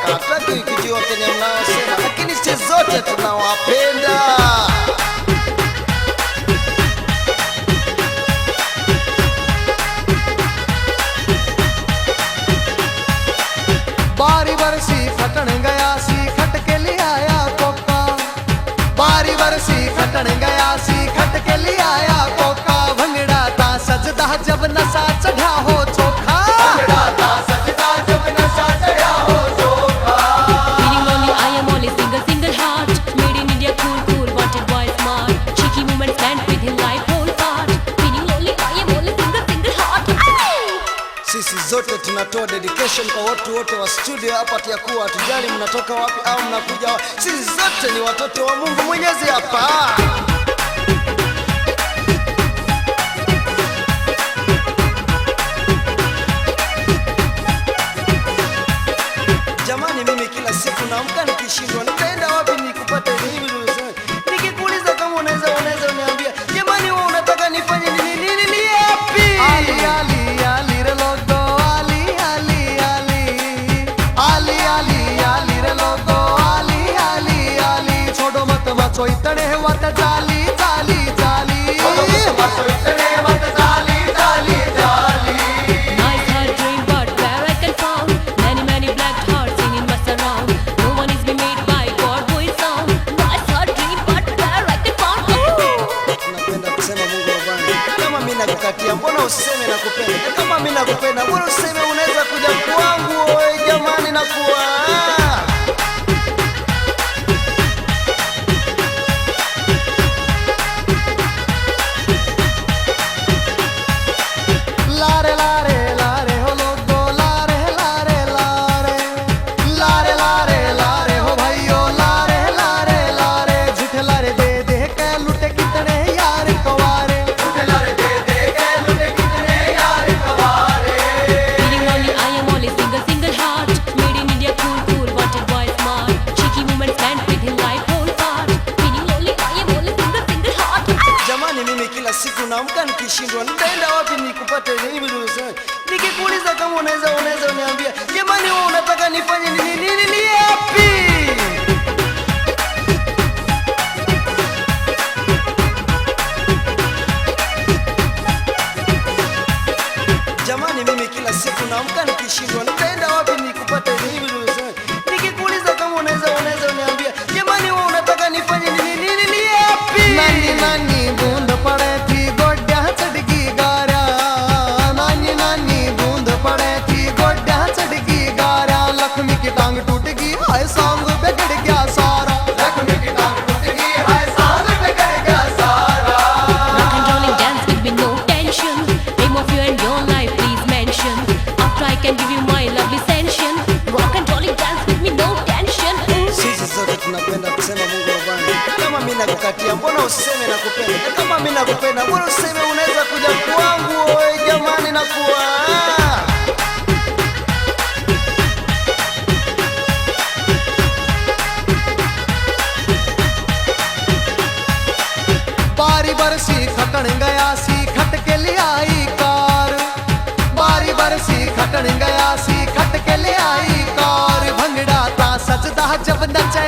kaka, hataki kujua kenye mnaosema, lakini sisi zote tunawapenda. बारी बरसी खटन गया सी खट के ले आया कोका, बारी बरसी खटन गया सी खट के ले आया कोका। भंगड़ा ता सजदा जब नशा चढ़ा हो चोखा, भंगड़ा ता सजदा जब नशा चढ़ा हो चोखा। Feeling lonely, I am only single heart. Made in India, cool, wanted boy smart. Cheeky movement, stand with him life whole part. Feeling lonely, I am only single heart. Sisi zote tunatoa dedication kwa watu wote wa studio hapa, tia kuwa hatujali mnatoka wapi au mnakuja wapi. Sisi zote ni watoto wa Mungu Mwenyezi hapa. Jamani, mimi kila siku naamka nikishindwa nitaenda wapi nikupate hivi. Nikikuuliza kama unaweza uniambia, jamani wewe unataka nifanye nini yapi? Ali ali ali re logo, ali ali ali ali ali ali re logo, ali ali ali छोड़ो मत मचो इतने मत जाली जाली जाली, छोड़ो मत मचो इतने मत जाली जाली जाली। Nice heart dream, but where I can found many black hearts singing my surround. No one is been made by God who is sound. Nice heart dream, but where I can found. Napenda kusema Mungu wabani, kama mimi nakukatia mbona useme nakupenda? Kama mimi nakupenda mbona useme unaweza kuja kwangu? Oe jamani, nakuwa लारे लारे लारे हो लोगो, लारे लारे लारे लारे लारे लारे हो भाइयों, लारे लारे लारे। झूठे लारे दे दे के लुटे कितने यार कवारे, झूठे लारे दे दे के लुटे कितने यार कवारे। Feeling lonely, I am only single heart. Made in India, cool, wanted boy smart. Cheeky movement, stand with him life whole part. Feeling lonely, I am only single heart. jamani, mimi kila siku naamka nikishindwa nitaenda wapi nikupate hivi. Nikikuuliza kama unaweza uniambia, jamani wewe unataka nifanye nini yapi? Jamani, mimi kila siku naamka nikishindwa nitaenda wapi nikupate hivi. Nikikuuliza kama unaweza uniambia, jamani wewe unataka nifanye nini yapi? नानी नानी बूंद पड़े थी गोड्या चढ़गी गारा, नानी नानी बूंद पड़े थी गोड्या चढ़गी गारा। लक्ष्मी की टांग टूट गई, हाय सांग बिगड़ गया सारा, लक्ष्मी की टांग टूट गई, हाय सांग बिगड़ गया सारा। Rock and rolling dance with me, no tension. Name of you and your life, please mention. After I can give you my lovely sanction. Rock and rolling dance with me, no tension. Sisi zote tunapenda kusema Mungu wabani, kama mimi nakukatia mbona useme nakupenda? Kama mimi nakupenda mbona useme unaweza kuja kwangu? Oe jamani, nakuwa बारी बरसी खटन गया सी खट के ले आई कार, बारी बरसी खटन गया सी खट के ले आई कार। भंगड़ा ता सजदा जब नचे